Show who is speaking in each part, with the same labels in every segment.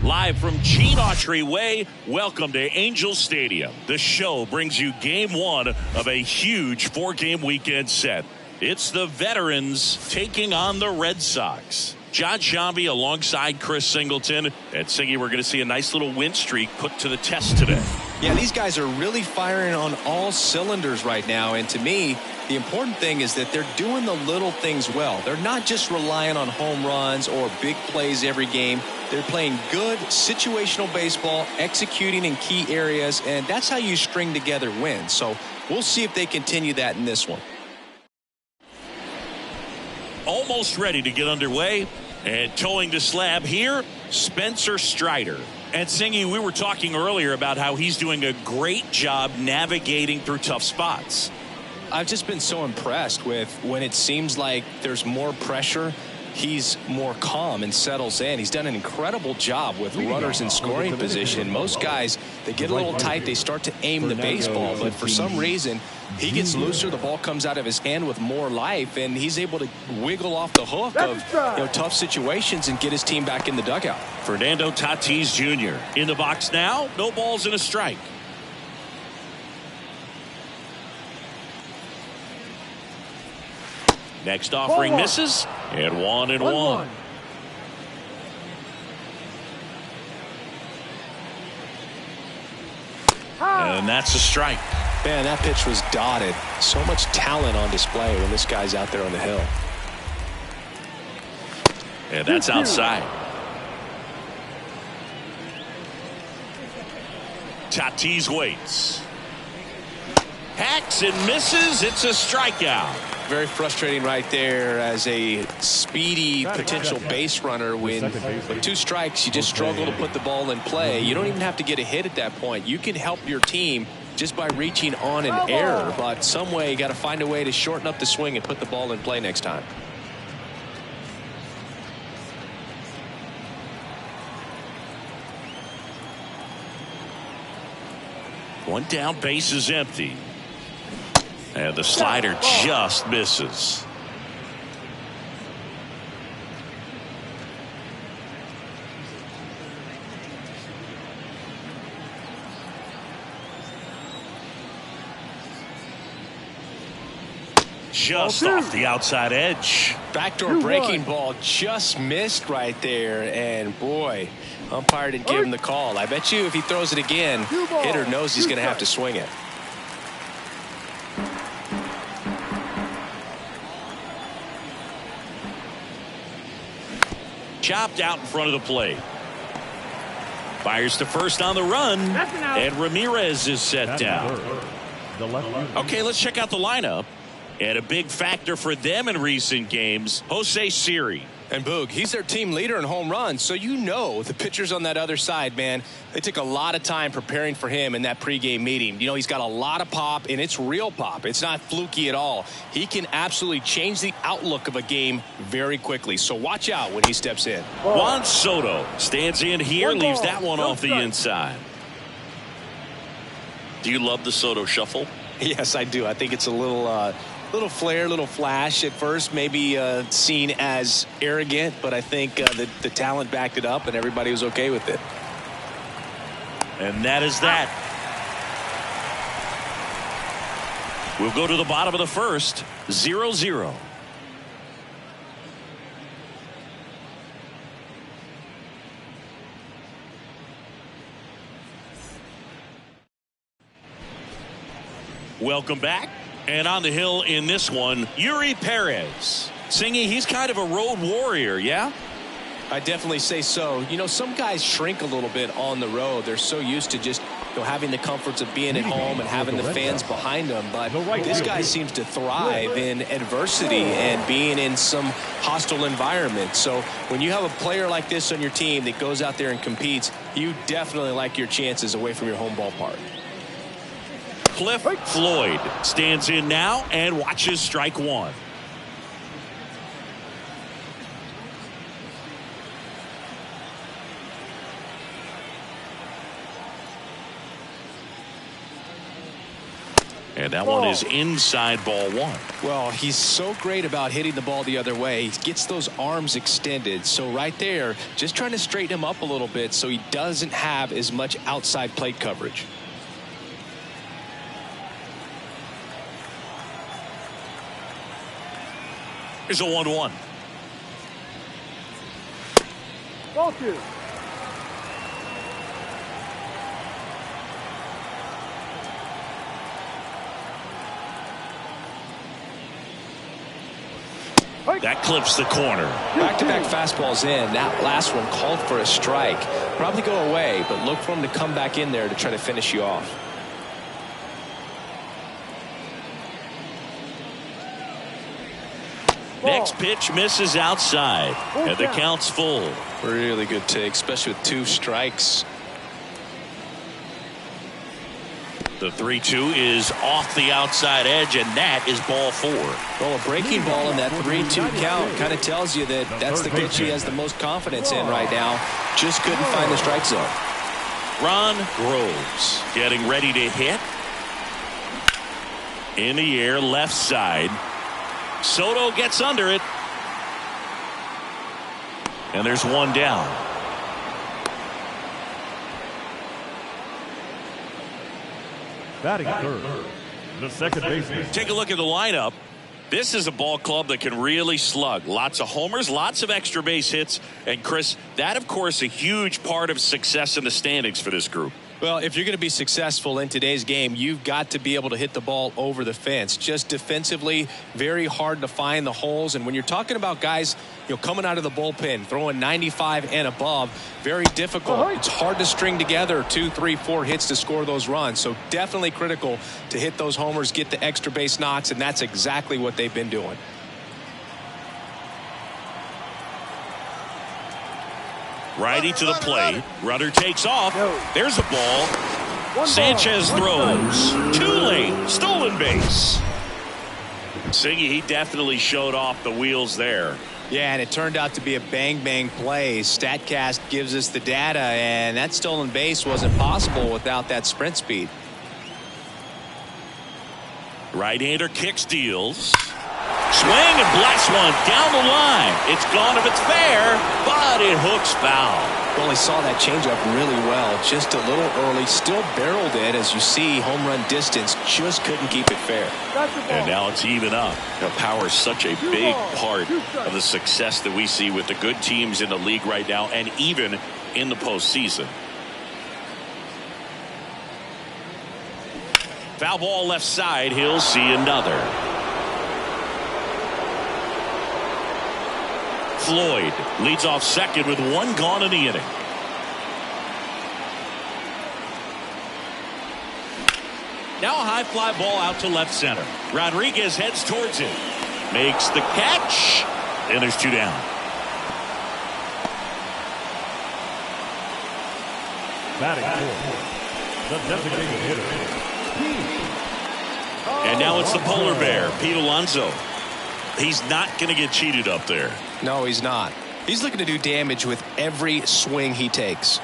Speaker 1: Live from Gene Autry Way, welcome to Angel Stadium. The show brings you game one of a huge four-game weekend set. It's the veterans taking on the Red Sox. John Shambi alongside Chris Singleton. And Singy, we're going to see a nice little win streak put to the test today.
Speaker 2: Yeah, these guys are really firing on all cylinders right now. And to me, the important thing is that they're doing the little things well. They're not just relying on home runs or big plays every game. They're playing good situational baseball, executing in key areas, and that's how you string together wins. So we'll see if they continue that in this one.
Speaker 1: Almost ready to get underway, and towing the slab here, Spencer Strider. And Singy, we were talking earlier about how he's doing a great job navigating through tough spots.
Speaker 2: I've just been so impressed with when it seems like there's more pressure, he's more calm and settles in. He's done an incredible job with runners in scoring position. Most guys, they get a little tight, they start to aim the baseball, but for some reason, he gets looser, the ball comes out of his hand with more life, and he's able to wiggle off the hook of tough situations and get his team back in the dugout.
Speaker 1: Fernando Tatis Jr. in the box now, no balls and a strike. Next offering misses, and 1-1. And that's a strike.
Speaker 2: Man, that pitch was dotted. So much talent on display when this guy's out there on the hill.
Speaker 1: And that's outside. Tatis waits. Hacks and misses. It's a strikeout.
Speaker 2: Very frustrating right there as a speedy potential base runner. When with two strikes, you just struggle to put the ball in play. You don't even have to get a hit at that point. You can help your team just by reaching on an error, but some way you got to find a way to shorten up the swing and put the ball in play next time.
Speaker 1: One down, base is empty. And the slider just misses. Just off the outside edge.
Speaker 2: Backdoor breaking ball just missed right there. And boy, umpire didn't give him the call. I bet you if he throws it again, hitter knows he's going to have to swing it.
Speaker 1: Chopped out in front of the plate. Fires to first on the run. And Ramirez is set down. Okay, let's check out the lineup. And a big factor for them in recent games, Jose Siri.
Speaker 2: And Boog, he's their team leader in home runs. So you know the pitchers on that other side, man, they took a lot of time preparing for him in that pregame meeting. You know, he's got a lot of pop, and it's real pop. It's not fluky at all. He can absolutely change the outlook of a game very quickly. So watch out when he steps in.
Speaker 1: Juan Soto stands in here, leaves that one off the inside. Do you love the Soto shuffle?
Speaker 2: Yes, I do. I think it's a little flair, little flash at first, maybe seen as arrogant, but I think the talent backed it up and everybody was okay with it.
Speaker 1: And that is that. We'll go to the bottom of the first, 0-0. Welcome back. And on the hill in this one, Yuri Perez. Singy, he's kind of a road warrior, yeah?
Speaker 2: I definitely say so. You know, some guys shrink a little bit on the road. They're so used to just having the comforts of being at home and having the fans behind them. But this guy seems to thrive in adversity and being in some hostile environment. So when you have a player like this on your team that goes out there and competes, you definitely like your chances away from your home ballpark.
Speaker 1: Cliff Floyd stands in now and watches strike one. And that one is inside ball one.
Speaker 2: Well, he's so great about hitting the ball the other way. He gets those arms extended. So right there, just trying to straighten him up a little bit so he doesn't have as much outside plate coverage.
Speaker 1: Here's a 1-1.
Speaker 3: Ball two.
Speaker 1: That clips the corner.
Speaker 2: Back-to-back fastballs in. That last one called for a strike. Probably go away, but look for him to come back in there to try to finish you off.
Speaker 1: Next pitch misses outside. And the count's full.
Speaker 2: Really good take, especially with 2 strikes.
Speaker 1: The 3-2 is off the outside edge, and that is ball 4.
Speaker 2: Well, a breaking ball in that 3-2 count kind of tells you that that's the pitch he has the most confidence in right now. Just couldn't find the strike zone.
Speaker 1: Ron Groves getting ready to hit. In the air, left side. Soto gets under it. And there's one down.
Speaker 3: Batting third, the second baseman.
Speaker 1: Take a look at the lineup. This is a ball club that can really slug. Lots of homers, lots of extra base hits. And Chris, that of course a huge part of success in the standings for this group.
Speaker 2: Well, if you're going to be successful in today's game, you've got to be able to hit the ball over the fence. Just defensively, very hard to find the holes. And when you're talking about guys, coming out of the bullpen, throwing 95 and above, very difficult. It's hard to string together 2, 3, 4 hits to score those runs. So definitely critical to hit those homers, get the extra base knocks, and that's exactly what they've been doing.
Speaker 1: Righty to the plate. Runner takes off. There's a ball. Sanchez throws. Too late. Stolen base. Siggy, he definitely showed off the wheels there.
Speaker 2: Yeah, and it turned out to be a bang-bang play. StatCast gives us the data, and that stolen base wasn't possible without that sprint speed.
Speaker 1: Right-hander kicks, deals. Swing and blast one down the line. It's gone if it's fair, but it hooks foul.
Speaker 2: Well, he saw that changeup really well. Just a little early. Still barreled it. As you see, home run distance. Just couldn't keep it fair.
Speaker 1: And now it's even up. Power is such a big part of the success that we see with the good teams in the league right now and even in the postseason. Foul ball left side. He'll see another. Floyd leads off second with one gone in the inning. Now a high fly ball out to left center. Rodriguez heads towards it. Makes the catch. And there's 2 down.
Speaker 3: Batting fourth, the designated hitter.
Speaker 1: And now it's the polar bear, Pete Alonso. He's not going to get cheated up there.
Speaker 2: No, he's not. He's looking to do damage with every swing he takes.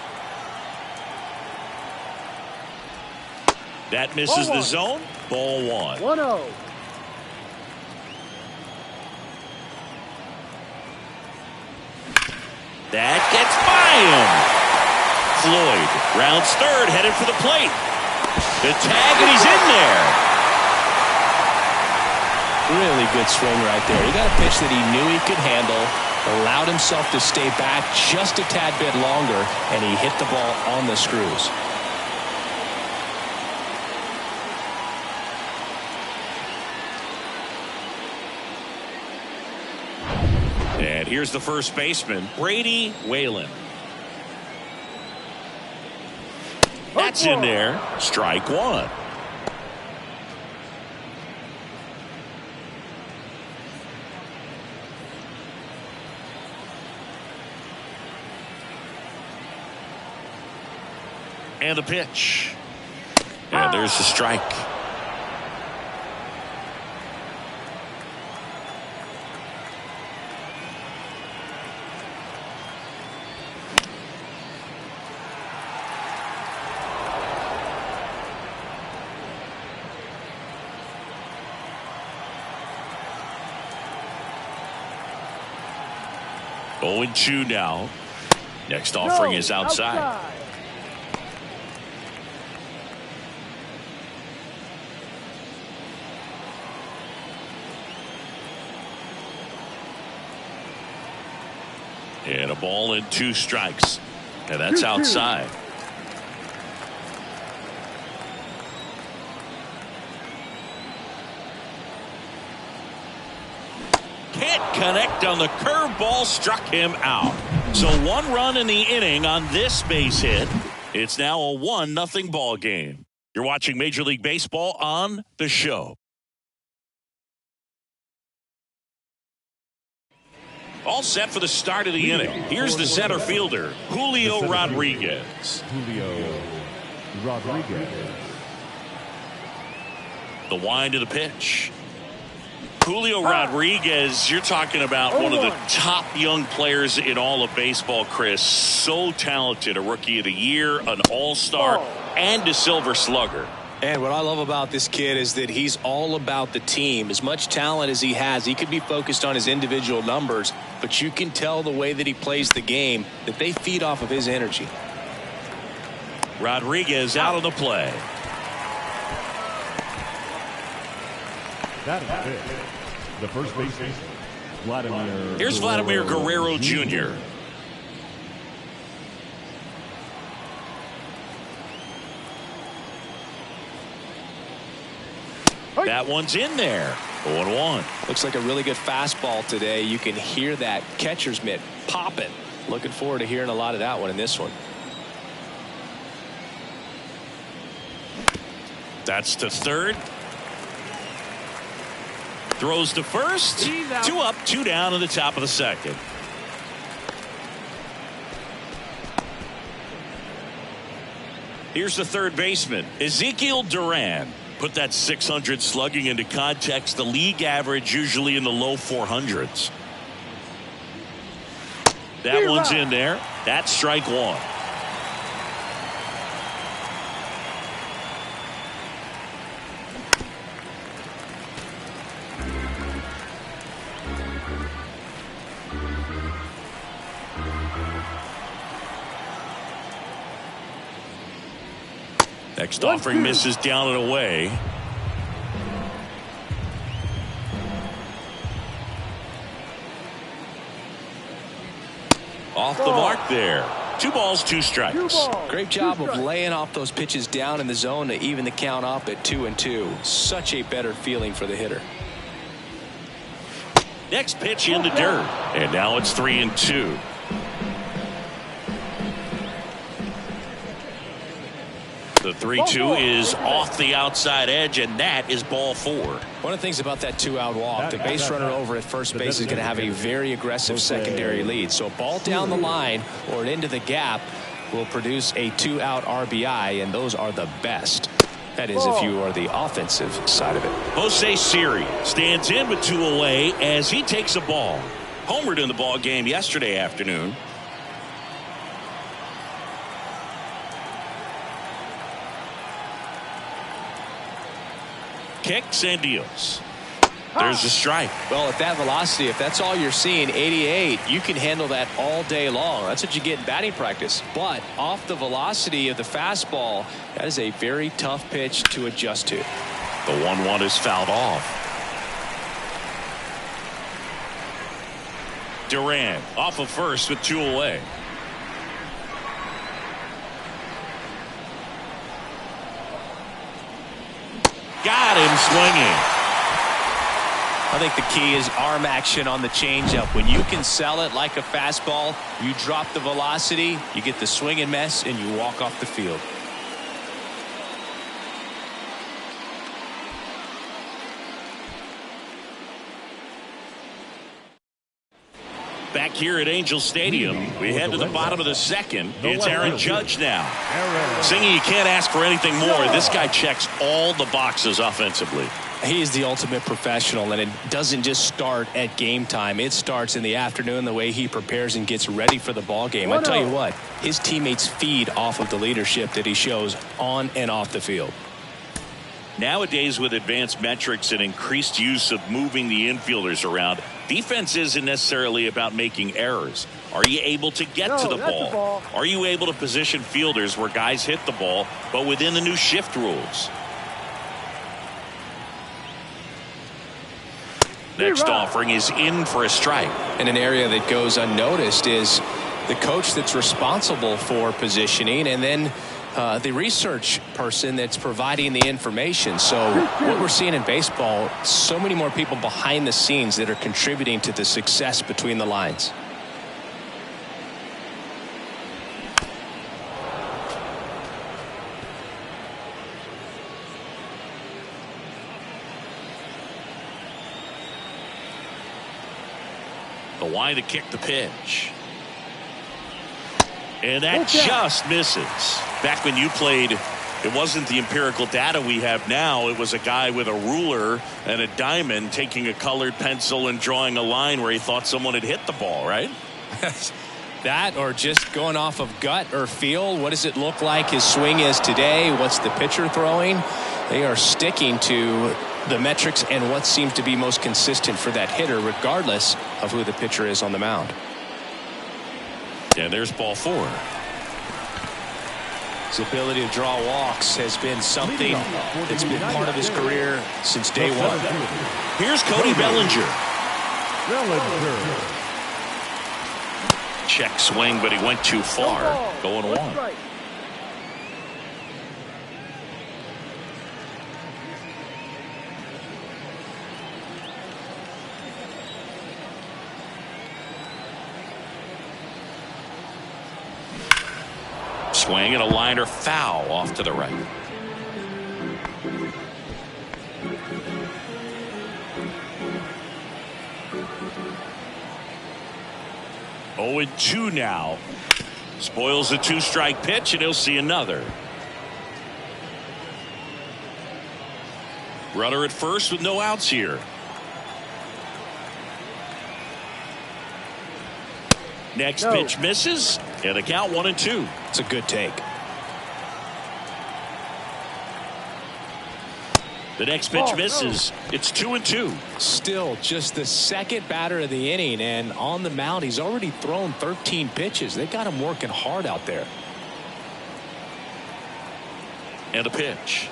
Speaker 1: That misses the zone. Ball 1.
Speaker 3: 1-0.
Speaker 1: That gets by him. Floyd rounds third, headed for the plate. The tag, and he's in there.
Speaker 2: Really good swing right there. He got a pitch that he knew he could handle, allowed himself to stay back just a tad bit longer, and he hit the ball on the screws.
Speaker 1: And here's the first baseman, Brady Whalen. That's in there. Strike 1. And the pitch. And there's the strike. 0-2 now. Next offering is outside. And a ball and 2 strikes. And that's outside. Can't connect on the curveball, struck him out. So 1 run in the inning on this base hit. It's now a 1-0 ball game. You're watching Major League Baseball on The Show. All set for the start of the inning. Here's the center fielder, Julio Rodriguez. The wind of the pitch. Julio Rodriguez, you're talking about one of the top young players in all of baseball, Chris. So talented, a Rookie of the Year, an All-Star, and a Silver Slugger.
Speaker 2: And what I love about this kid is that he's all about the team. As much talent as he has, he could be focused on his individual numbers, but you can tell the way that he plays the game that they feed off of his energy.
Speaker 1: Rodriguez out of the play.
Speaker 3: That is it. The first baseman, Vladimir.
Speaker 1: Here's Vladimir Guerrero Jr. That one's in there. 0-1.
Speaker 2: Looks like a really good fastball today. You can hear that catcher's mitt popping. Looking forward to hearing a lot of that one in this one.
Speaker 1: That's to third. Throws to first. 2 up, 2 down in the top of the second. Here's the third baseman, Ezekiel Duran. Put that 600 slugging into context. The league average usually in the low 400s. That one's in there. That's strike 1. Next offering misses down and away. Off the mark there. 2 balls, 2 strikes.
Speaker 2: Great job of laying off those pitches down in the zone to even the count up at 2-2. Such a better feeling for the hitter.
Speaker 1: Next pitch in the dirt. And now it's 3-2. The 3-2 is off the outside edge, and that is ball 4.
Speaker 2: One of the things about that 2-out walk, the base runner over at first base is going to have a very aggressive secondary lead. So a ball down the line or into the gap will produce a 2-out RBI, and those are the best. That is if you are the offensive side of it.
Speaker 1: Jose Siri stands in with 2 away as he takes a ball. Homered in the ball game yesterday afternoon. Kicks and deals. There's a strike.
Speaker 2: Well, at that velocity, if that's all you're seeing, 88, you can handle that all day long. That's what you get in batting practice. But off the velocity of the fastball, that is a very tough pitch to adjust to.
Speaker 1: The 1-1 is fouled off. Duran off of first with 2 away. Got him swinging.
Speaker 2: I think the key is arm action on the changeup. When you can sell it like a fastball, you drop the velocity, you get the swing and miss, and you walk off the field.
Speaker 1: Back here at Angel Stadium, we head to the bottom of the second. It's Aaron Judge now. Singing, you can't ask for anything more. This guy checks all the boxes offensively.
Speaker 2: He is the ultimate professional, and it doesn't just start at game time. It starts in the afternoon, the way he prepares and gets ready for the ball game. I tell you what, his teammates feed off of the leadership that he shows on and off the field.
Speaker 1: Nowadays, with advanced metrics and increased use of moving the infielders around, defense isn't necessarily about making errors. Are you able to get to the ball? Are you able to position fielders where guys hit the ball, but within the new shift rules? Next offering is in for a strike.
Speaker 2: And an area that goes unnoticed is the coach that's responsible for positioning, and then the research person that's providing the information. So what we're seeing in baseball, so many more people behind the scenes that are contributing to the success between the lines.
Speaker 1: The wind to kick the pitch. And that just misses. Back when you played, it wasn't the empirical data we have now. It was a guy with a ruler and a diamond taking a colored pencil and drawing a line where he thought someone had hit the ball, right?
Speaker 2: That, or just going off of gut or feel. What does it look like his swing is today? What's the pitcher throwing? They are sticking to the metrics and what seems to be most consistent for that hitter, regardless of who the pitcher is on the mound.
Speaker 1: And there's ball 4.
Speaker 2: His ability to draw walks has been something that's been part of his career since day one.
Speaker 1: Here's Cody Bellinger. Check swing, but he went too far. Going 1. Swing and a liner foul off to the right. Oh, and 2 now. Spoils the 2-strike pitch, and he'll see another. Runner at first with no outs here. Next pitch misses, and the count 1-2.
Speaker 2: It's a good take.
Speaker 1: The next pitch misses. It's 2-2.
Speaker 2: Still just the second batter of the inning, and on the mound he's already thrown 13 pitches. They got him working hard out there.
Speaker 1: And a pitch.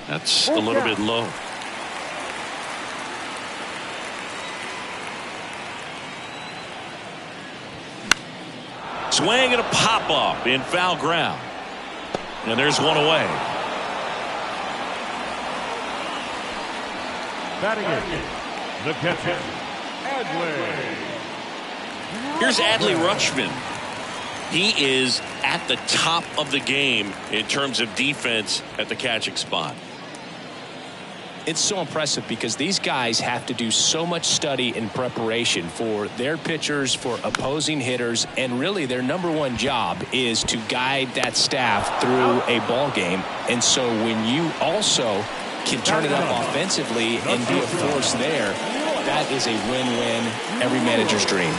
Speaker 1: That's a little bit low. Swing and a pop up in foul ground. And there's one away.
Speaker 3: Batting in, the catcher, Adley.
Speaker 1: Here's Adley Rutschman. He is at the top of the game in terms of defense at the catching spot.
Speaker 2: It's so impressive because these guys have to do so much study and preparation for their pitchers, for opposing hitters, and really their #1 job is to guide that staff through a ball game. And so when you also can turn it up offensively and be a force there, that is a win-win, every manager's dream.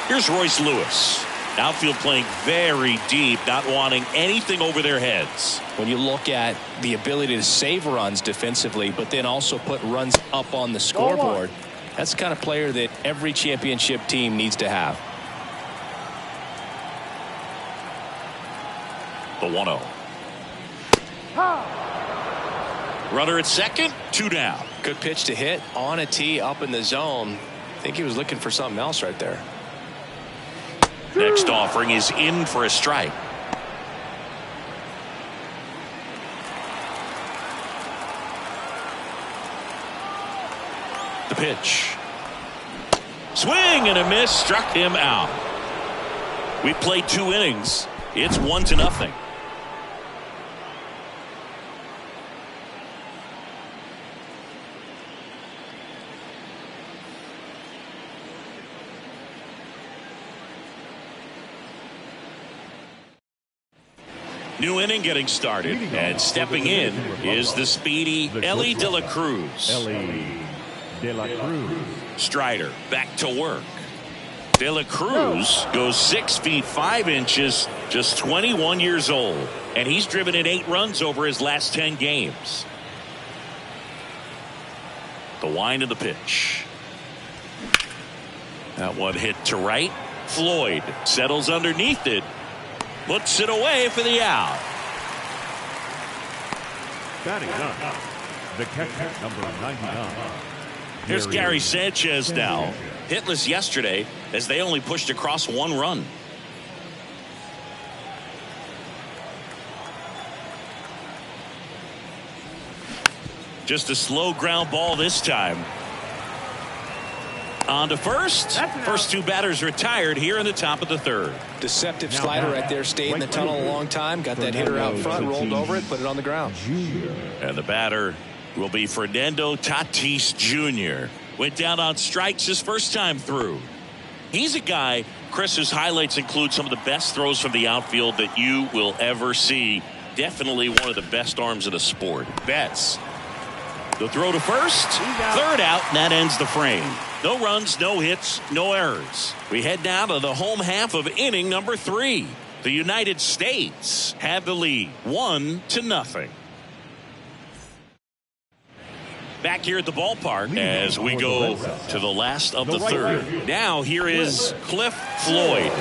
Speaker 1: Here's Royce Lewis. Outfield playing very deep, not wanting anything over their heads.
Speaker 2: When you look at the ability to save runs defensively, but then also put runs up on the scoreboard, that's the kind of player that every championship team needs to have.
Speaker 1: The 1-0. Runner at second, 2 down.
Speaker 2: Good pitch to hit on a tee up in the zone. I think he was looking for something else right there.
Speaker 1: Next offering is in for a strike. The pitch. Swing and a miss, struck him out. We played 2 innings. It's 1-0. New inning getting started, and stepping in is the speedy Ellie De La Cruz.
Speaker 3: Ellie De La Cruz.
Speaker 1: Strider back to work. De La Cruz goes 6 feet 5 inches, just 21 years old, and he's driven in 8 runs over his last 10 games. The wind of the pitch. That one hit to right, Floyd settles underneath it. Puts it away for the out.
Speaker 3: Batting up, the catcher, number 99.
Speaker 1: Here's Gary Sanchez now. Hitless yesterday as they only pushed across 1 run. Just a slow ground ball this time. On to first. First 2 batters retired here in the top of the 3rd.
Speaker 2: Deceptive slider right there. Stayed in the tunnel a long time. Got that hitter out front. Rolled over it. Put it on the ground.
Speaker 1: And the batter will be Fernando Tatis Jr. Went down on strikes his first time through. He's a guy, Chris, whose highlights include some of the best throws from the outfield that you will ever see. Definitely one of the best arms of the sport. Betts. The throw to first. 3rd out, and that ends the frame. No runs, no hits, no errors. We head down to the home half of inning number 3. The United States have the lead, 1-0. Back here at the ballpark as we go to the last of the 3rd. Now here is Cliff Floyd.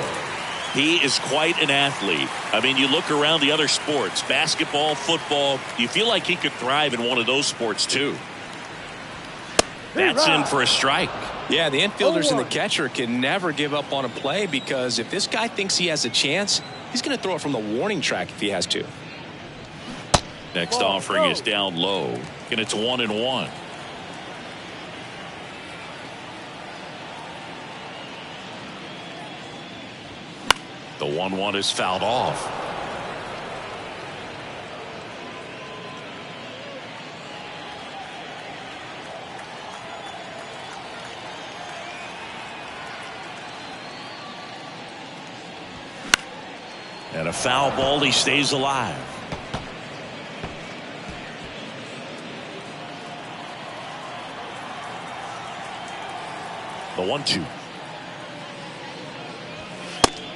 Speaker 1: He is quite an athlete. I mean, you look around the other sports, basketball, football, you feel like he could thrive in one of those sports too. That's in for a strike.
Speaker 2: Yeah, the infielders and the catcher can never give up on a play, because if this guy thinks he has a chance, he's going to throw it from the warning track if he has to.
Speaker 1: Next offering is down low, and it's 1-1. The 1-1 is fouled off. And a foul ball, he stays alive. The 1-2.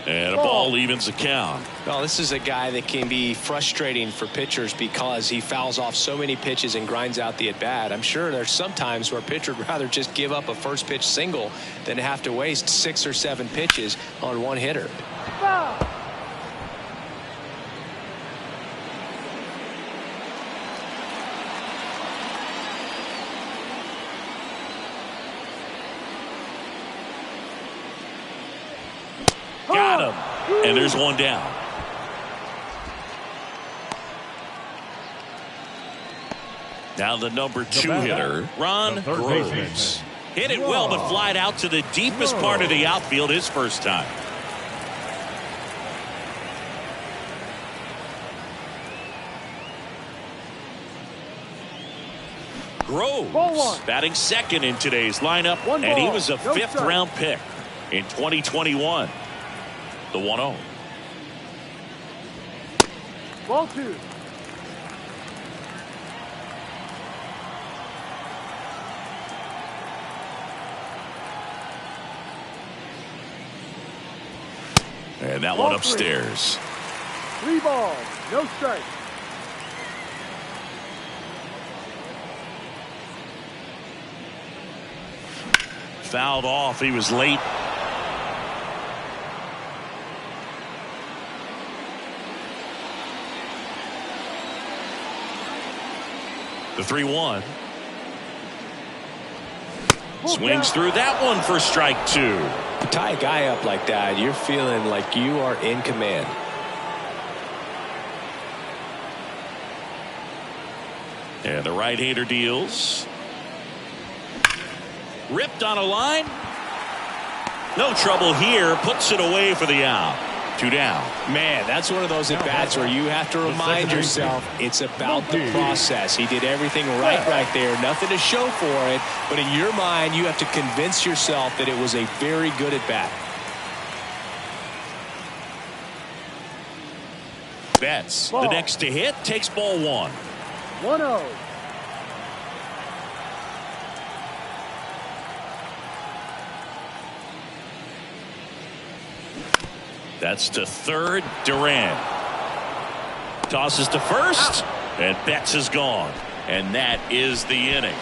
Speaker 1: And a ball evens the count.
Speaker 2: Well, this is a guy that can be frustrating for pitchers because he fouls off so many pitches and grinds out the at-bat. I'm sure there's some times where a pitcher would rather just give up a first pitch single than have to waste 6 or 7 pitches on one hitter.
Speaker 1: Got him. And there's one down. Now the number 2 hitter, Ron Groves. Hit it well, but flied out to the deepest part of the outfield his first time. Groves batting second in today's lineup, and he was a 5th round pick in 2021. The 1-0.
Speaker 4: Ball 2.
Speaker 1: And that one upstairs.
Speaker 4: 3 balls, no strikes.
Speaker 1: Fouled off. He was late. The 3-1. Swings through that one for strike 2.
Speaker 2: To tie a guy up like that, you're feeling like you are in command.
Speaker 1: And the right-hander deals. Ripped on a line. No trouble here. Puts it away for the out. 2 down.
Speaker 2: Man, that's one of those at-bats where you have to remind yourself it's about the process. He did everything right there. Nothing to show for it. But in your mind, you have to convince yourself that it was a very good at-bat.
Speaker 1: Betts, the next to hit, takes ball 1.
Speaker 4: 1-0.
Speaker 1: That's to third. Durant tosses to first, and Betts is gone, and that is the inning.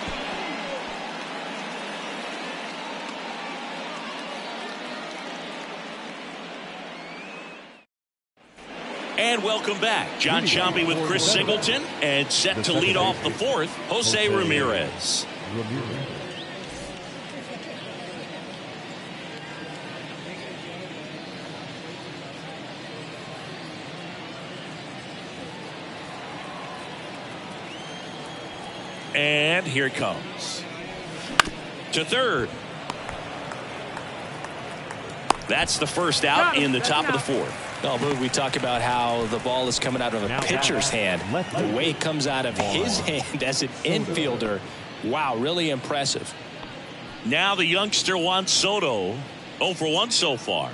Speaker 1: And welcome back. John Sciambi with Chris Singleton, and set to lead off the fourth, Jose Ramirez. And here it comes. To third. That's the first out in the top of the fourth.
Speaker 2: Oh, but we talk about how the ball is coming out of a pitcher's hand. The way it comes out of his hand as an infielder. Wow, really impressive.
Speaker 1: Now the youngster Juan Soto, 0 for 1 so far.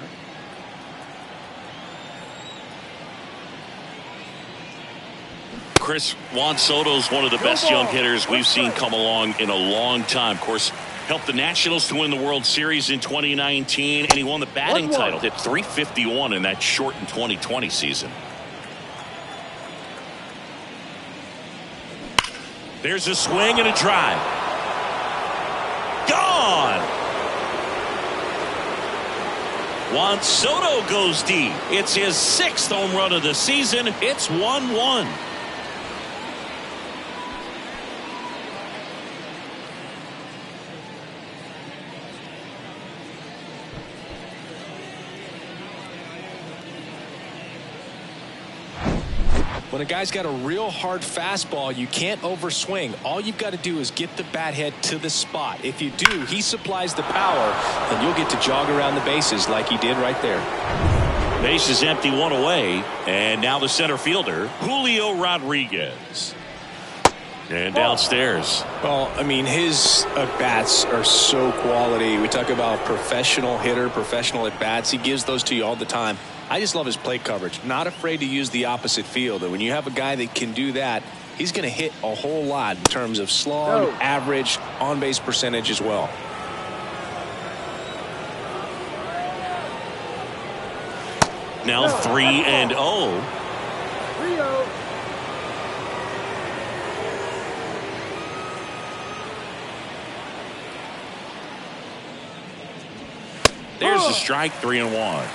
Speaker 1: Chris, Juan Soto's one of the best young hitters we've seen come along in a long time. Of course, helped the Nationals to win the World Series in 2019, and he won the batting title. Hit .351 in that shortened 2020 season. There's a swing and a drive. Gone! Juan Soto goes deep. It's his 6th home run of the season. It's 1-1.
Speaker 2: When a guy's got a real hard fastball, you can't overswing. All you've got to do is get the bat head to the spot. If you do, he supplies the power, and you'll get to jog around the bases like he did right there.
Speaker 1: Base is empty, 1 away, and now the center fielder, Julio Rodriguez. And downstairs.
Speaker 2: Well, I mean, his at-bats are so quality. We talk about professional hitter, professional at-bats. He gives those to you all the time. I just love his plate coverage. Not afraid to use the opposite field. And when you have a guy that can do that, he's going to hit a whole lot in terms of slug, average, on-base percentage as well.
Speaker 1: Now 3-0.
Speaker 4: 3-0.
Speaker 1: There's the strike, 3-1.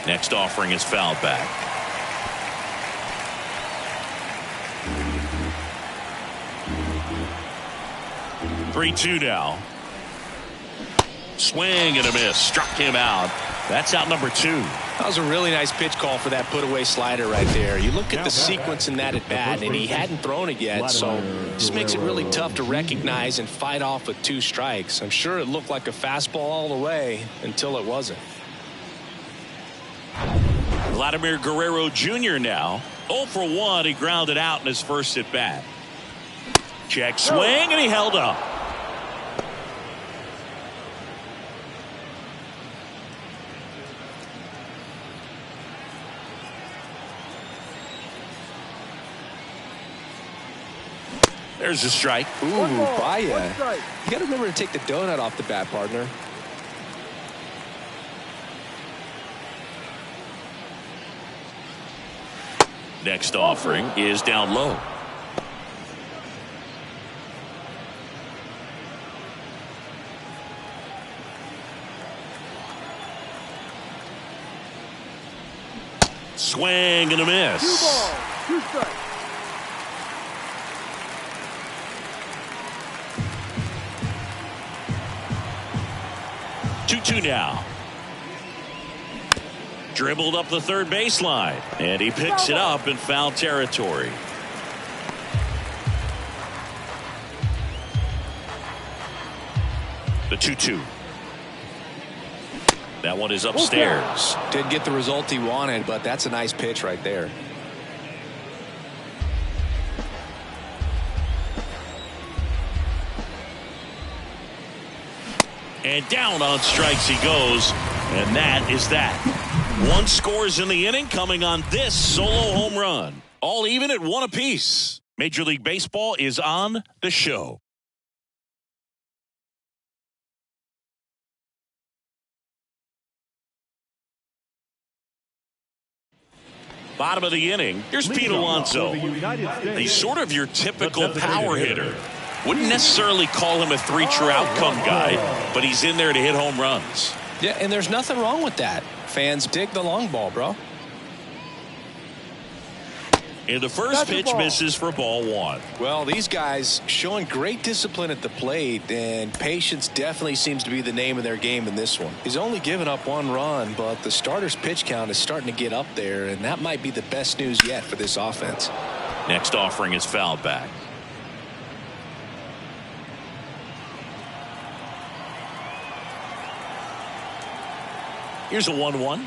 Speaker 1: Next offering is fouled back. Three-two now. Swing and a miss. Struck him out. That's out number 2.
Speaker 2: That was a really nice pitch call for that put-away slider right there. You look at the sequence in that at-bat, and he hadn't thrown it yet, so this makes it really tough to recognize and fight off with 2 strikes. I'm sure it looked like a fastball all the way until it wasn't.
Speaker 1: Vladimir Guerrero Jr. now 0 for 1. He grounded out in his first at bat. Check swing, and he held up. There's a strike.
Speaker 2: Ooh, Baya. You got to remember to take the donut off the bat, partner.
Speaker 1: Next offering is down low. Swing and a miss.
Speaker 4: 2 balls, 2 strikes.
Speaker 1: Two now. Dribbled up the third baseline, and he picks it up in foul territory. The 2-2. That one is upstairs.
Speaker 2: Didn't get the result he wanted, but that's a nice pitch right there.
Speaker 1: And down on strikes he goes, and that is that. 1 scores in the inning, coming on this solo home run. All even at 1 apiece. Major League Baseball is on the show. Bottom of the inning. Here's Pete Alonso. He's sort of your typical power hitter. Wouldn't necessarily call him a three-true outcome guy, but he's in there to hit home runs.
Speaker 2: Yeah, and there's nothing wrong with that. Fans dig the long ball, bro.
Speaker 1: And the first pitch misses for ball one.
Speaker 2: Well, these guys showing great discipline at the plate, and patience definitely seems to be the name of their game in this one. He's only given up 1 run, but the starter's pitch count is starting to get up there, and that might be the best news yet for this offense.
Speaker 1: Next offering is fouled back. Here's a 1-1.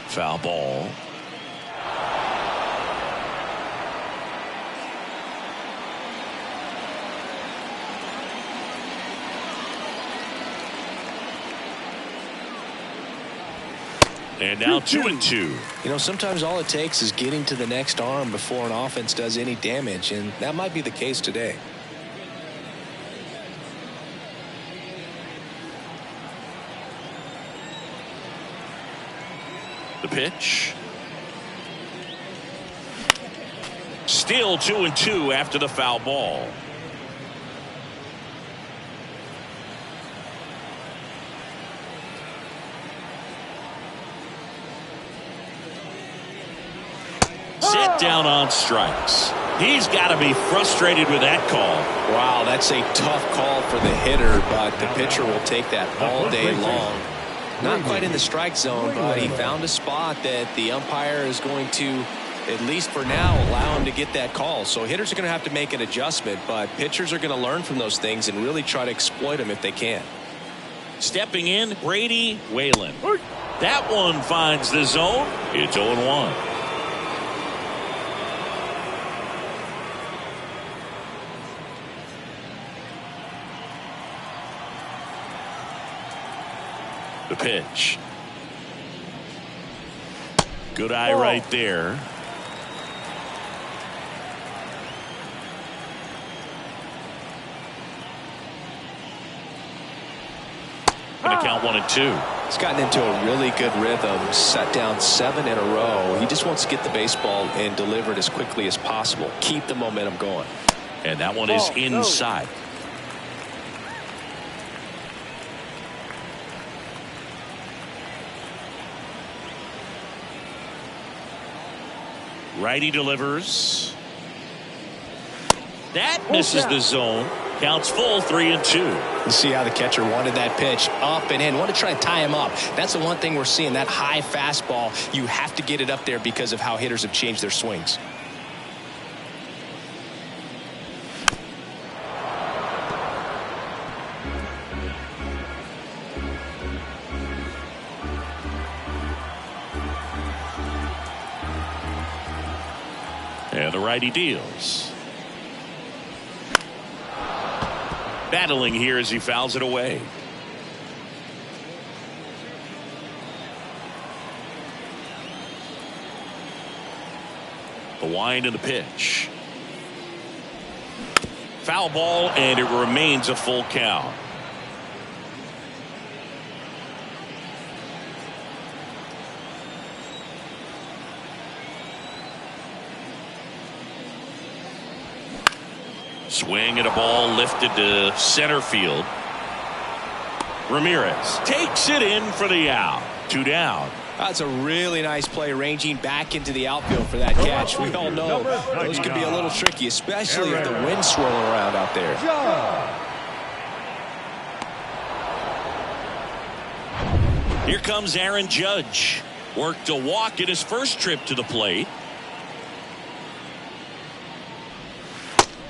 Speaker 1: Foul ball. And now 2-2.
Speaker 2: You know, sometimes all it takes is getting to the next arm before an offense does any damage, and that might be the case today.
Speaker 1: The pitch. Still 2-2 after the foul ball. Sit down on strikes. He's got to be frustrated with that call.
Speaker 2: Wow, that's a tough call for the hitter, but the pitcher will take that all day long. Not quite in the strike zone, but he found a spot that the umpire is going to, at least for now, allow him to get that call. So hitters are going to have to make an adjustment, but pitchers are going to learn from those things and really try to exploit them if they can.
Speaker 1: Stepping in, Brady Whalen. That one finds the zone. It's 0-1. The pitch. Good eye right there. Gonna count 1-2.
Speaker 2: He's gotten into a really good rhythm, set down 7 in a row. He just wants to get the baseball and deliver it as quickly as possible. Keep the momentum going.
Speaker 1: And that one is inside. Righty delivers. That misses the zone. Counts full, 3-2.
Speaker 2: You see how the catcher wanted that pitch up and in. Want to try to tie him up. That's the one thing we're seeing. That high fastball, you have to get it up there because of how hitters have changed their swings.
Speaker 1: And the righty deals. Battling here as he fouls it away. The wind and the pitch. Foul ball, and it remains a full count. Swing at a ball lifted to center field. Ramirez takes it in for the out. 2 down.
Speaker 2: That's a really nice play, ranging back into the outfield for that catch. We all know those can be a little tricky, especially if the wind's swirling around out there.
Speaker 1: Here comes Aaron Judge. Worked a walk in his first trip to the plate.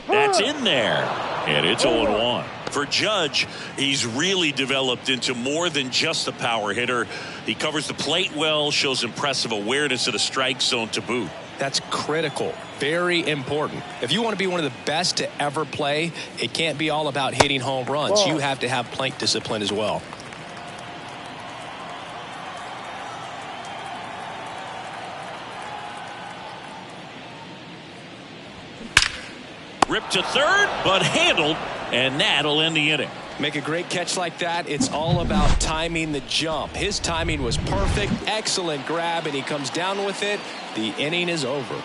Speaker 1: That's in there. And it's 0-1. For Judge, he's really developed into more than just a power hitter. He covers the plate well, shows impressive awareness of the strike zone to boot.
Speaker 2: That's critical. Very important. If you want to be one of the best to ever play, it can't be all about hitting home runs. You have to have plate discipline as well.
Speaker 1: Ripped to third, but handled, and that'll end the inning.
Speaker 2: Make a great catch like that. It's all about timing the jump. His timing was perfect. Excellent grab, and he comes down with it. The inning is over.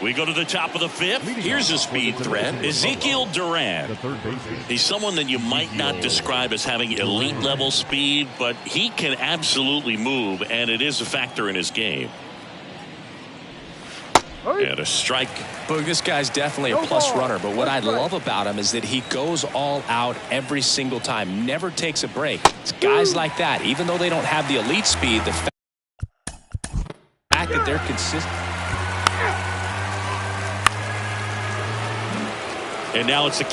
Speaker 1: We go to the top of the fifth. Here's a speed threat, Ezekiel Duran. He's someone that you might not describe as having elite level speed, but he can absolutely move, and it is a factor in his game. And a strike.
Speaker 2: Boog, this guy's definitely a plus runner, but what I love about him is that he goes all out every single time, never takes a break. It's guys like that, even though they don't have the elite speed, the fact that they're consistent.
Speaker 1: And now it's a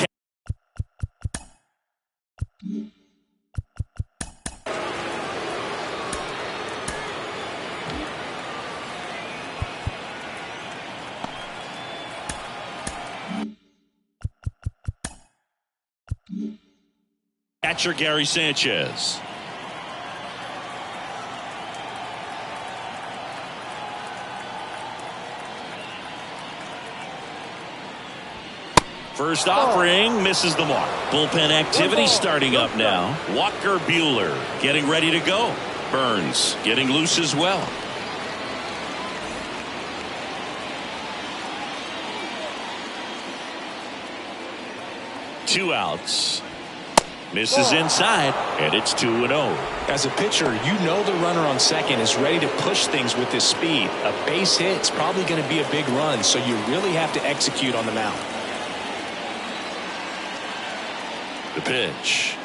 Speaker 1: catcher Gary Sanchez. First offering misses the mark. Bullpen activity starting up now. Walker Buehler getting ready to go. Burns getting loose as well. Two outs. Misses inside, and it's 2-0.
Speaker 2: As a pitcher, you know the runner on second is ready to push things with his speed. A base hit's probably going to be a big run, so you really have to execute on the mound.
Speaker 1: The pitch.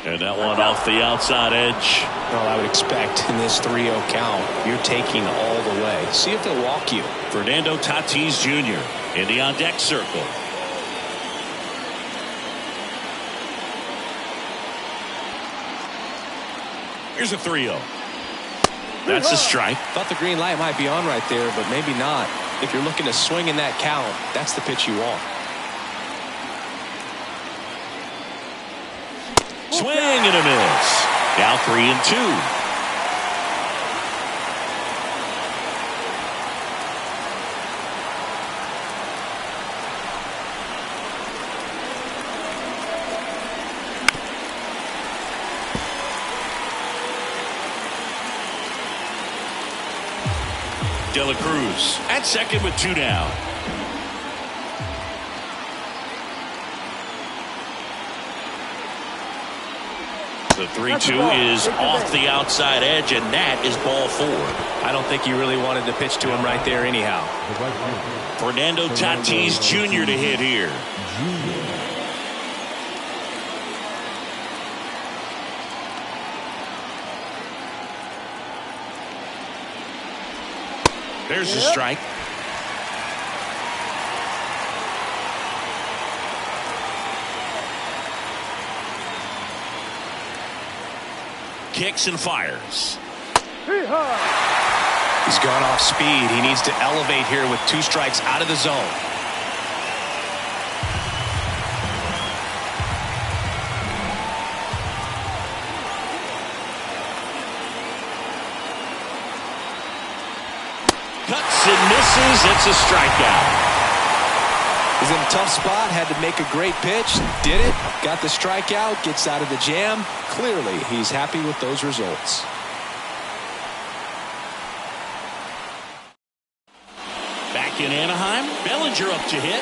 Speaker 1: And that one off the outside edge.
Speaker 2: Well, I would expect in this 3-0 count, you're taking all the way. See if they'll walk you.
Speaker 1: Fernando Tatis Jr. in the on-deck circle. Here's a 3-0. That's a strike.
Speaker 2: Thought the green light might be on right there, but maybe not. If you're looking to swing in that count, that's the pitch you want.
Speaker 1: Swing and a miss. Now 3-2. De La Cruz at second with 2 down. The 3-2 is off the outside edge, and that is ball 4.
Speaker 2: I don't think you really wanted to pitch to him right there anyhow.
Speaker 1: Fernando Tatis Jr. to hit here. There's a strike. Kicks and fires.
Speaker 2: He's gone off speed. He needs to elevate here with 2 strikes out of the zone.
Speaker 1: Cuts and misses. It's a strikeout.
Speaker 2: He's in a tough spot, had to make a great pitch, did it, got the strikeout, gets out of the jam. Clearly, he's happy with those results.
Speaker 1: Back in Anaheim, Bellinger up to hit.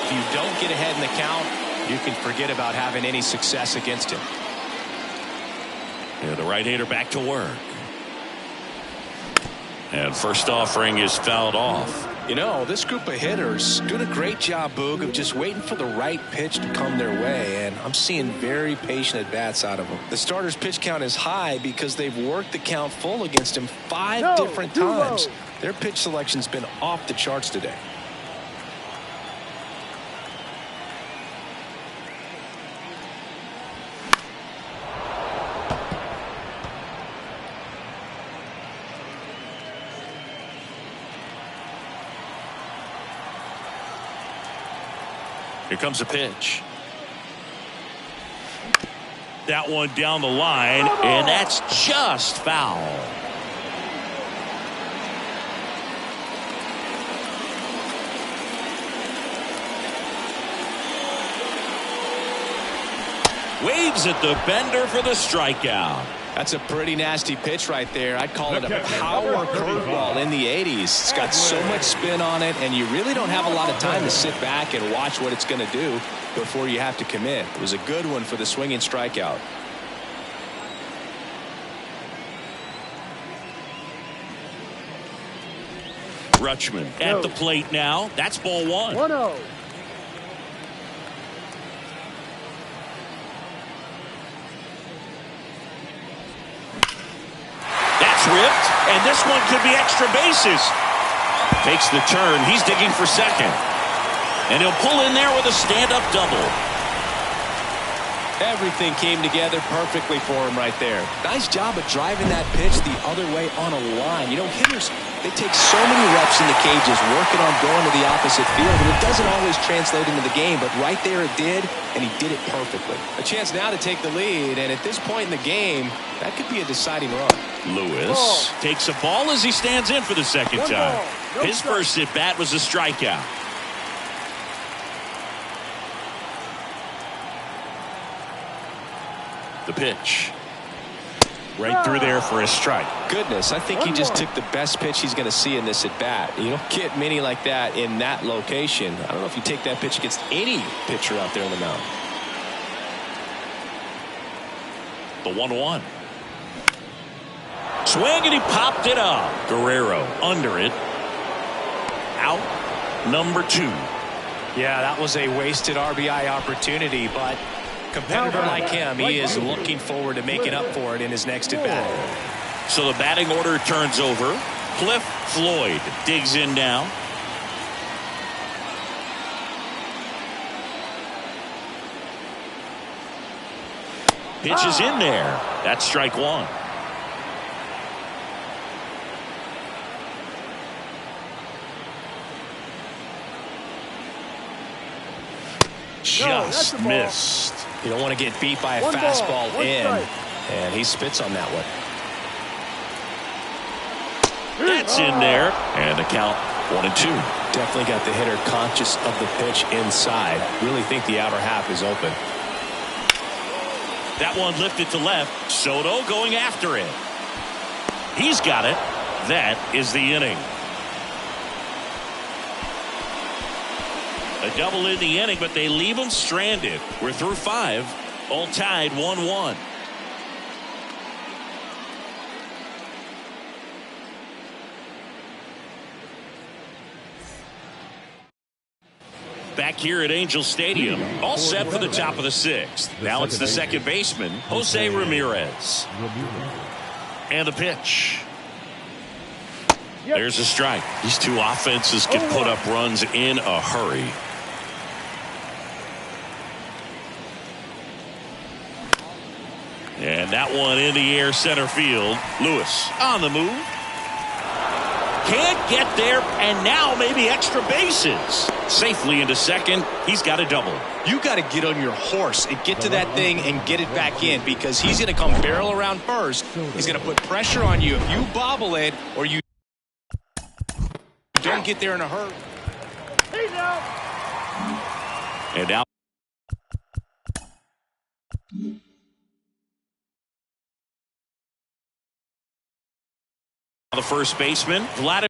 Speaker 2: If you don't get ahead in the count, you can forget about having any success against him.
Speaker 1: And the right-hander back to work. And first offering is fouled off.
Speaker 2: You know, this group of hitters doing a great job, Boog, of just waiting for the right pitch to come their way, and I'm seeing very patient at-bats out of them. The starter's pitch count is high because they've worked the count full against him 5 different times. Their pitch selection's been off the charts today.
Speaker 1: Here comes a pitch. That one down the line, and that's just foul. Waves at the bender for the strikeout.
Speaker 2: That's a pretty nasty pitch right there. I'd call it a power curveball in the 80s. It's got so much spin on it, and you really don't have a lot of time to sit back and watch what it's going to do before you have to commit. It was a good one for the swinging strikeout.
Speaker 1: Rutschman at the plate now. That's ball one.
Speaker 4: 1-0.
Speaker 1: Ripped, and this one could be extra bases. Takes the turn. He's digging for second, and he'll pull in there with a stand-up double.
Speaker 2: Everything came together perfectly for him right there. Nice job of driving that pitch the other way on a line. You know, hitters, they take so many reps in the cages working on going to the opposite field, and it doesn't always translate into the game, but right there it did, and he did it perfectly. A chance now to take the lead, and at this point in the game, that could be a deciding run.
Speaker 1: Lewis takes a ball as he stands in for the second time. His first at bat was a strikeout. The pitch. Right through there for a strike.
Speaker 2: Goodness, I think he just took the best pitch he's going to see in this at bat. You don't get many like that in that location. I don't know if you take that pitch against any pitcher out there on the mound.
Speaker 1: The 1-1. Swing, and he popped it up. Guerrero under it. Out number 2.
Speaker 5: Yeah, that was a wasted RBI opportunity, but competitor like him, he is looking forward to making up for it in his next at bat.
Speaker 1: So the batting order turns over. Cliff Floyd digs in now. Pitch is in there. That's strike one. Just missed.
Speaker 2: You don't want to get beat by a fastball in, and he spits on that one.
Speaker 1: That's in there, and the count 1-2.
Speaker 2: Definitely got the hitter conscious of the pitch inside. Really think the outer half is open.
Speaker 1: That one lifted to left. Soto going after it. He's got it. That is the inning. A double in the inning, but they leave him stranded. We're through 5, all tied 1-1. Back here at Angel Stadium, all set for the top of the 6th. Now it's the second baseman, Jose Ramirez. And the pitch. There's a strike. These two offenses can put up runs in a hurry. And that one in the air, center field. Lewis on the move. Can't get there, and now maybe extra bases. Safely into second. He's got a double.
Speaker 2: You got to get on your horse and get to that thing and get it back in, because he's going to come barrel around first. He's going to put pressure on you if you bobble it or you don't get there in a hurry.
Speaker 4: He's out.
Speaker 1: And now the first baseman, Vladimir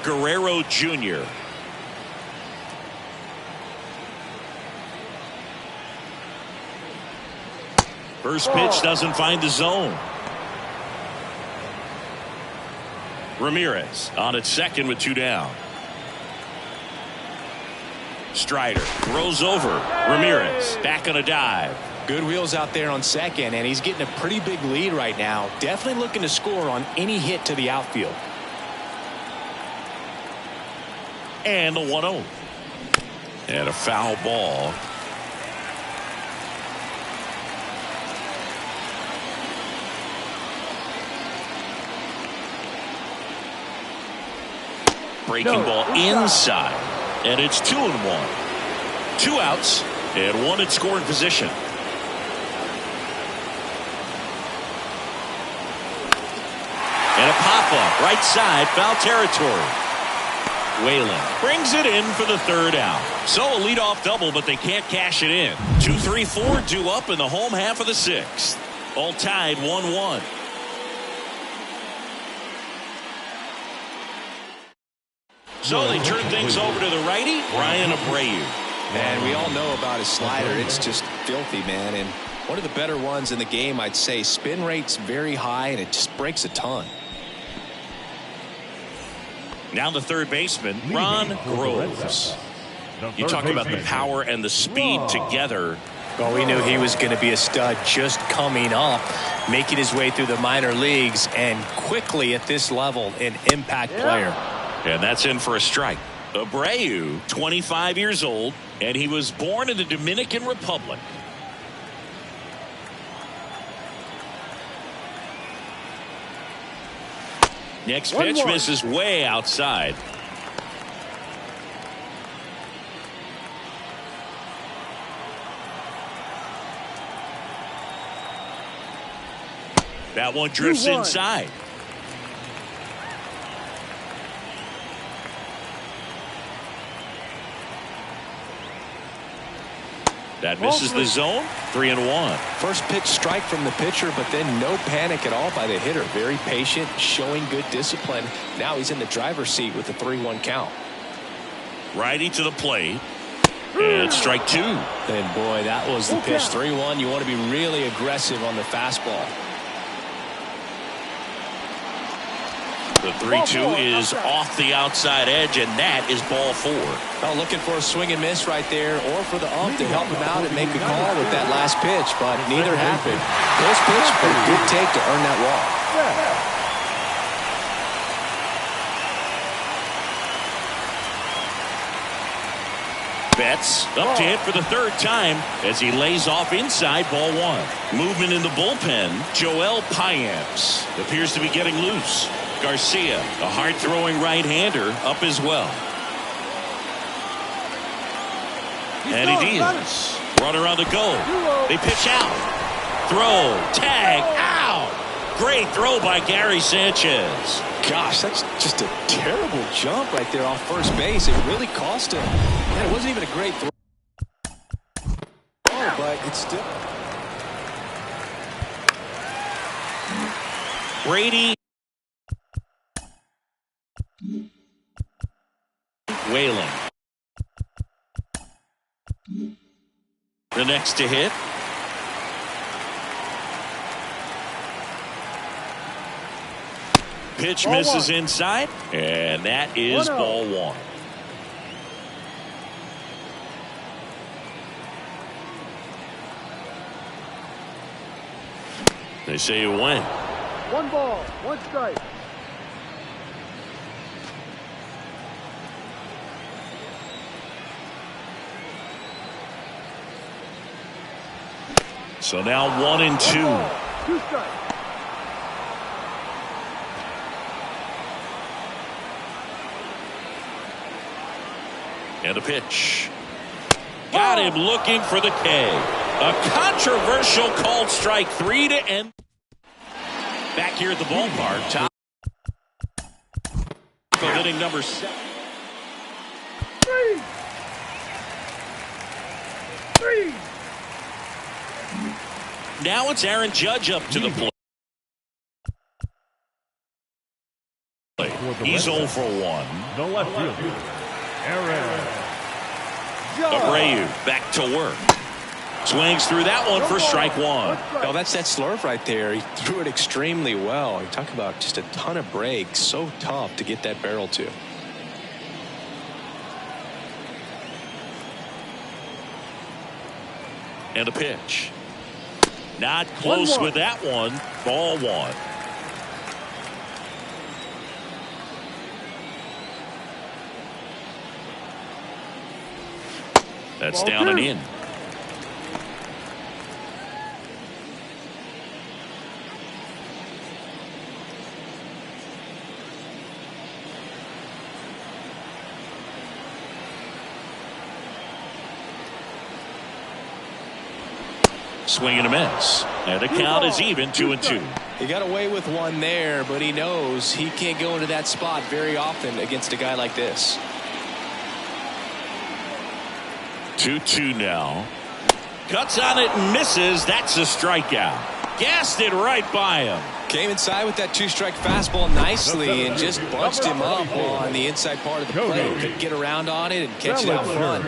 Speaker 1: Guerrero Jr. First pitch doesn't find the zone. Ramirez on at second with 2 down. Strider throws over. Ramirez back on a dive.
Speaker 2: Good wheels out there on second, and he's getting a pretty big lead right now. Definitely looking to score on any hit to the outfield.
Speaker 1: And the 1-0. And a foul ball. Breaking ball inside. And it's 2-1. 2 outs and 1 in scoring position. And a pop-up right side, foul territory. Whalen brings it in for the third out. So a leadoff double, but they can't cash it in. 2, 3, 4 due up in the home half of the sixth. All tied 1-1. So they turn things over to the righty, Ryan Abreu.
Speaker 2: And we all know about his slider. It's just filthy, man. And one of the better ones in the game, I'd say. Spin rate's very high, and it just breaks a ton.
Speaker 1: Now the third baseman, Ron Groves. You talk about the power and the speed together.
Speaker 5: Well, we knew he was going to be a stud just coming up, making his way through the minor leagues, and quickly at this level, an impact player.
Speaker 1: And that's in for a strike. Abreu, 25 years old, and he was born in the Dominican Republic. Next pitch misses way outside. That one drifts inside. That misses the zone. 3-1.
Speaker 2: First pitch strike from the pitcher, but then no panic at all by the hitter. Very patient, showing good discipline. Now he's in the driver's seat with the 3-1 count.
Speaker 1: Righty to the plate. And strike 2.
Speaker 2: And boy, that was the pitch. 3-1. You want to be really aggressive on the fastball.
Speaker 1: The 3-2 is off the outside edge, and that is ball 4.
Speaker 2: Well, looking for a swing and miss right there, or for the ump to help him out and make a call with that last pitch, but neither happened. Close pitch, but a good take to earn that walk.
Speaker 1: Betts up to hit for the third time as he lays off inside ball 1. Movement in the bullpen. Joel Payamps appears to be getting loose. Garcia, a hard-throwing right-hander, up as well. And he deals. Runner on the go. They pitch out. Throw. Tag. Out. Great throw by Gary Sanchez.
Speaker 2: Gosh, that's just a terrible jump right there off first base. It really cost him. Man, it wasn't even a great throw. Oh, but it's still.
Speaker 1: Brady. Whalen. The next to hit. Pitch misses inside, and that is ball 1. They say you win.
Speaker 4: 1 ball, 1 strike.
Speaker 1: So now 1-2.
Speaker 4: 2 strikes.
Speaker 1: And a pitch. Got him looking for the K. A controversial called strike 3 to end. Back here at the ballpark. Top of inning number 7.
Speaker 4: 3.
Speaker 1: Now it's Aaron Judge up to the plate. He's 0 for 1.
Speaker 3: The left fielder, Aaron
Speaker 1: Abreu back to work. Swings through that one for strike 1.
Speaker 2: Oh, that's that slurve right there. He threw it extremely well. You talk about just a ton of breaks. So tough to get that barrel to.
Speaker 1: And a pitch. Not close with that one. Ball 1. That's down and in. Swing and a miss. And the count is even 2-2.
Speaker 2: He got away with one there, but he knows he can't go into that spot very often against a guy like this.
Speaker 1: 2-2 now. Cuts on it and misses. That's a strikeout. Gassed it right by him.
Speaker 2: Came inside with that two-strike fastball nicely and just bunched him up on the inside part of the plate. Could get around on it and catch it out front.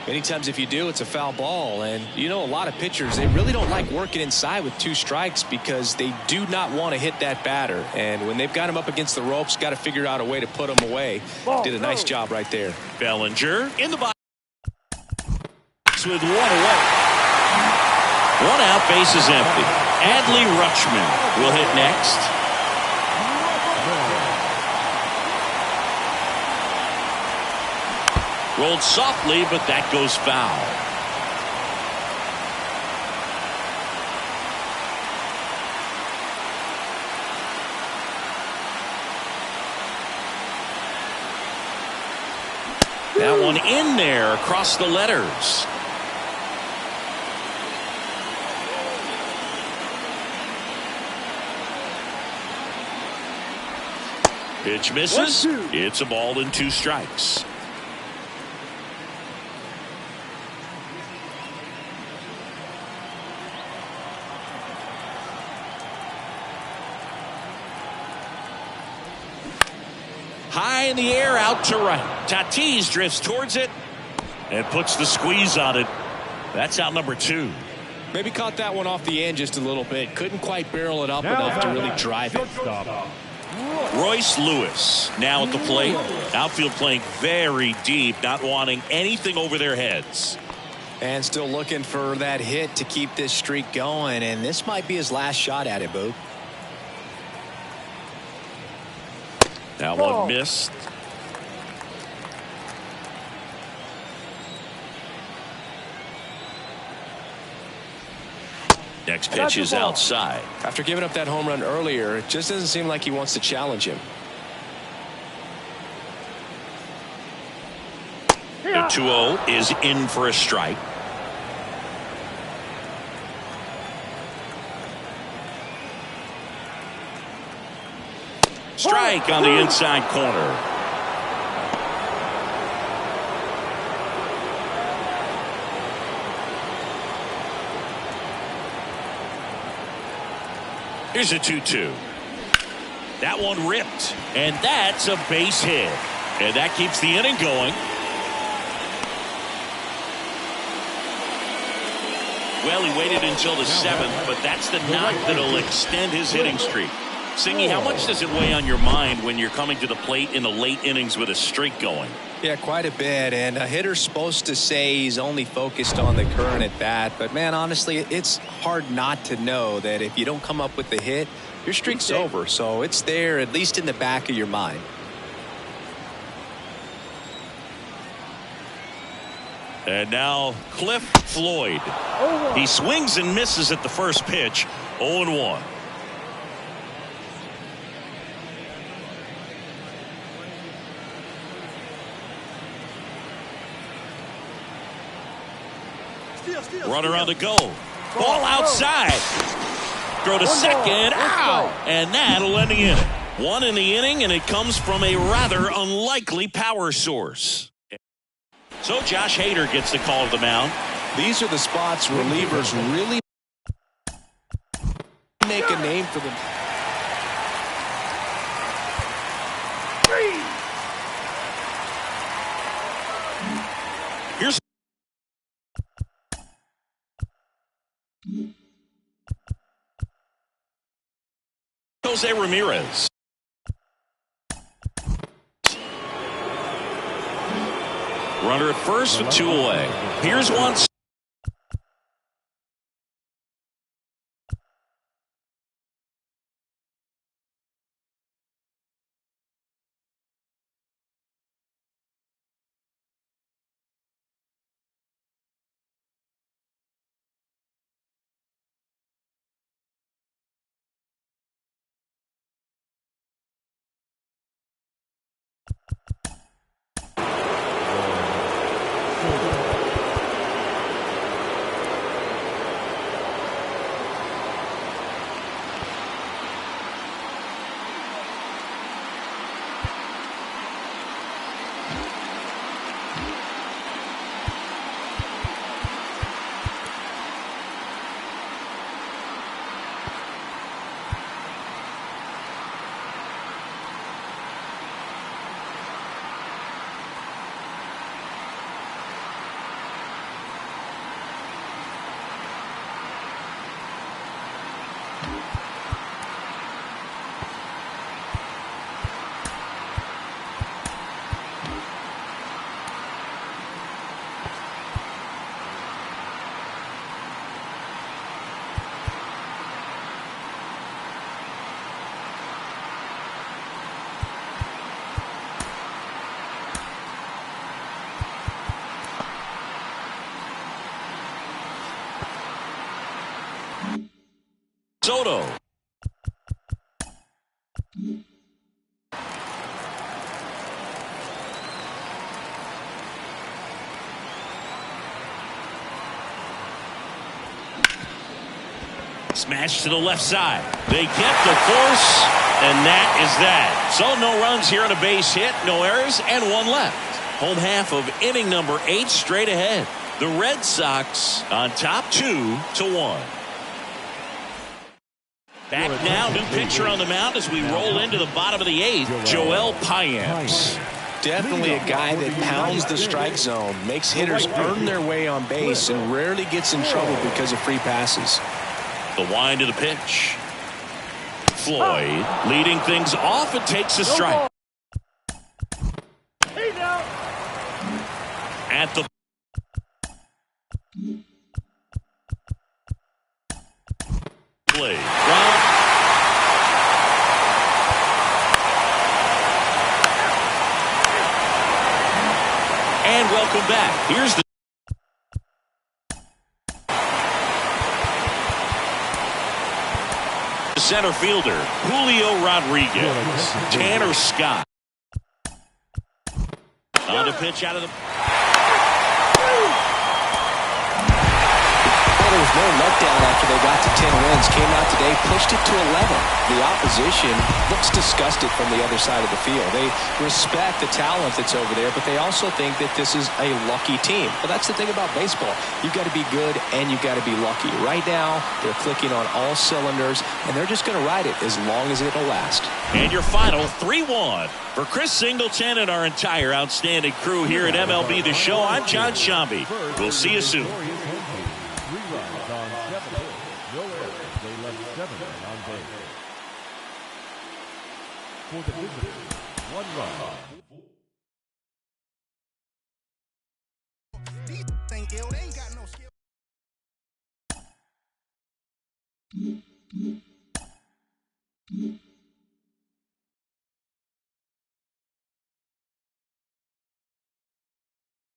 Speaker 2: Many times if you do, it's a foul ball. And you know, a lot of pitchers, they really don't like working inside with 2 strikes because they do not want to hit that batter. And when they've got him up against the ropes, got to figure out a way to put him away. Did a nice job right there.
Speaker 1: Bellinger in the box with 1 away. 1 out, base is empty. Adley Rutschman will hit next. Rolled softly, but that goes foul. That one in there across the letters. Pitch misses.
Speaker 4: 1-2.
Speaker 1: It's a ball and 2 strikes. High in the air, out to right. Tatis drifts towards it and puts the squeeze on it. That's out number 2.
Speaker 2: Maybe caught that one off the end just a little bit. Couldn't quite barrel it up enough to really drive it.
Speaker 1: Royce Lewis now at the plate. Outfield playing very deep, not wanting anything over their heads.
Speaker 2: And still looking for that hit to keep this streak going. And this might be his last shot at it, Boog.
Speaker 1: That one missed. Next pitch is outside.
Speaker 2: After giving up that home run earlier, it just doesn't seem like he wants to challenge him.
Speaker 1: The 2-0 is in for a strike. Strike on the inside corner. Here's a 2-2. That one ripped, and that's a base hit. And that keeps the inning going. Well, he waited until the 7th, but that's the knock that'll extend his hitting streak. Singy, how much does it weigh on your mind when you're coming to the plate in the late innings with a streak going?
Speaker 2: Yeah, quite a bit. And a hitter's supposed to say he's only focused on the current at bat. But, man, honestly, it's hard not to know that if you don't come up with the hit, your streak's over. So it's there, at least in the back of your mind.
Speaker 1: And now Cliff Floyd. He swings and misses at the first pitch. 0-1. Runner on the go. Ball outside. Throw to second. Ow! And that'll end the inning. 1 in the inning, and it comes from a rather unlikely power source. So Josh Hader gets the call to the mound.
Speaker 2: These are the spots relievers really make a name for them.
Speaker 1: Here's Jose Ramirez. Runner at first with 2 away. Here's one. Smash to the left side. They get the force, and that is that. So no runs here on a base hit, no errors, and one left. Home half of inning number 8 straight ahead. The Red Sox on top 2-1. Back now, new pitcher on the mound as we roll into the bottom of the 8th, Joel Payamps.
Speaker 2: Definitely a guy that pounds the strike zone, makes hitters earn their way on base, and rarely gets in trouble because of free passes.
Speaker 1: The wind of the pitch. Floyd leading things off and takes a strike. At the play. And welcome back. Here's the center fielder, Julio Rodriguez. Tanner Scott. On the pitch out of the...
Speaker 2: There was no letdown after they got to 10 wins. Came out today, pushed it to 11. The opposition looks disgusted from the other side of the field. They respect the talent that's over there, but they also think that this is a lucky team. Well, that's the thing about baseball. You've got to be good and you've got to be lucky. Right now, they're clicking on all cylinders, and they're just going to ride it as long as it'll last.
Speaker 1: And your final 3-1. For Chris Singleton and our entire outstanding crew here at MLB The Show, I'm John Shambi. We'll see you soon.
Speaker 3: 3 runs on 7 hits, no errors. They left 7 on base. For the visitors, 1 run.
Speaker 6: These ain't ill, they ain't got no skill.